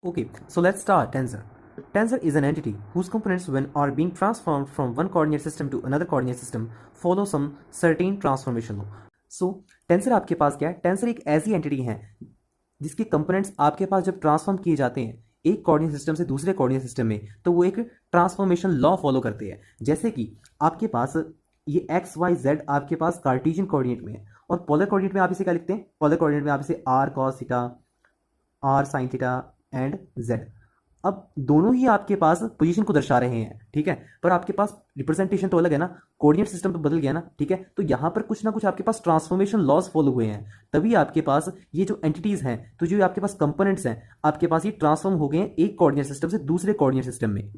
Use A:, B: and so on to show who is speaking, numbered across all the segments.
A: Okay, so let's start tensor. Tensor is an entity whose components, when are being transformed from one coordinate system to another coordinate system, follow some certain transformation law. So tensor आपके पास क्या है? Tensor एक ऐसी entity है जिसके components आपके पास जब transform किए जाते हैं एक कोऑर्डिनेट सिस्टम से दूसरे कोऑर्डिनेट सिस्टम में, तो वो एक ट्रांसफॉर्मेशन लॉ फॉलो करते हैं। जैसे कि आपके पास ये एक्स वाई जेड आपके पास कार्टेशियन कोऑर्डिनेट में है, और पोलर कोऑर्डिनेट में आप इसे क्या लिखते हैं? पोलर कोऑर्डिनेट में आप इसे r cos theta, r sine theta and z. अब दोनों ही आपके पास पोजीशन को दर्शा रहे हैं, ठीक है, पर आपके पास रिप्रेजेंटेशन तो अलग है ना, कोऑर्डिनेट सिस्टम तो बदल गया ना, ठीक है। तो यहां पर कुछ ना कुछ आपके पास ट्रांसफॉर्मेशन लॉज फॉलो हुए हैं, तभी आपके पास ये जो एंटिटीज हैं, तो जो आपके पास कंपोनेंट्स हैं, आपके पास ये ट्रांसफॉर्म हो गए हैं एक कोऑर्डिनेट सिस्टम से दूसरे कोऑर्डिनेट सिस्टम में।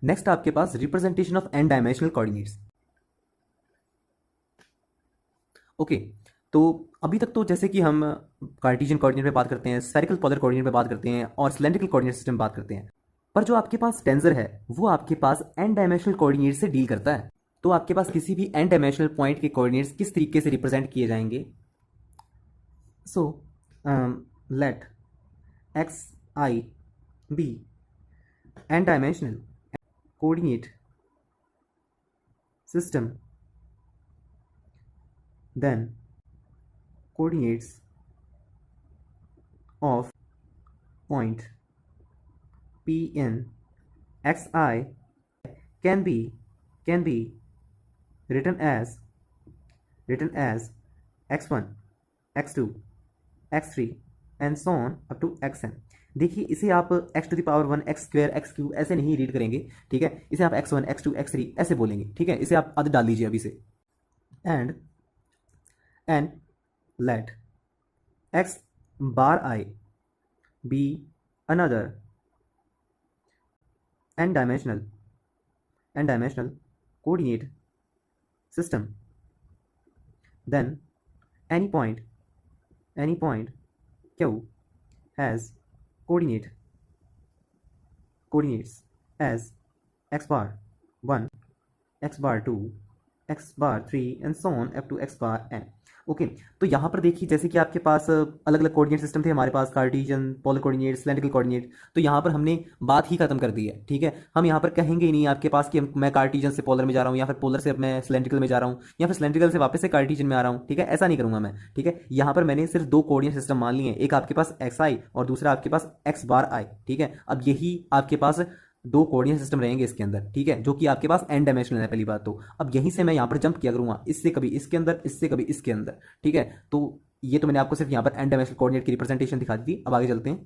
A: नेक्स्ट आपके पास representation of n dimensional coordinates. Okay, तो अभी तक तो जैसे कि हम कार्टेशियन कोऑर्डिनेट पे बात करते हैं, स्फेरिकल पोलर कोऑर्डिनेट पे बात करते हैं और सिलेंड्रिकल कोऑर्डिनेट सिस्टम बात करते हैं, पर जो आपके पास टेंसर है वो आपके पास एन डायमेंशनल कोऑर्डिनेट से डील करता है। तो आपके पास किसी भी एन डायमेंशनल पॉइंट के कोऑर्डिनेट्स किस तरीके से रिप्रेजेंट किए जाएंगे? So let x i be n dimensional coordinate system, then coordinates of point P in xi can be written as x1, x2, x3 and so on up to xn। देखिए, इसे आप x to the power 1, x square, x cube ऐसे नहीं read करेंगे, ठीक है। इसे आप x1, x2, x3 ऐसे बोलेंगे, ठीक है। इसे आप आदत डाल दीजिए अभी से। and let x bar I be another n-dimensional coordinate system, then any point q has coordinates as x bar 1, x bar 2, x bar 3 and so on up to x bar n। Okay, तो यहाँ पर देखिए, जैसे कि आपके पास अलग अलग coordinate system थे हमारे पास, Cartesian, polar coordinate, cylindrical coordinate, तो यहाँ पर हमने बात ही खत्म कर दी है, ठीक है। हम यहाँ पर कहेंगे ही नहीं आपके पास कि मैं कार्टेशियन से पोलर में जा रहा हूँ, या फिर पोलर से अब मैं सिलेंड्रिकल में जा रहा हूँ, या फिर सिलेंड्रिकल से वापस से कार्टेशियन में आ रहा हूँ, ठीक है। ऐसा नहीं करूँगा मैं, ठीक है। यहाँ पर मैंने सिर्फ दो कोऑर्डिनेट सिस्टम मान लिए हैं, एक आपके पास एक्स आई और दूसरा आपके पास एक्स बार आई, ठीक है। अब यही आपके पास दो कोऑर्डिनेट सिस्टम रहेंगे इसके अंदर, ठीक है, जो कि आपके पास एन डायमेंशनल है पहली बात तो। अब यहीं से मैं यहाँ पर जंप किया करूंगा, इससे कभी इसके अंदर, इससे कभी इसके अंदर, ठीक है। तो ये तो मैंने आपको सिर्फ यहाँ पर एन डायमेंशनल कोऑर्डिनेट की रिप्रेजेंटेशन दिखा दी थी। अब आगे चलते हैं।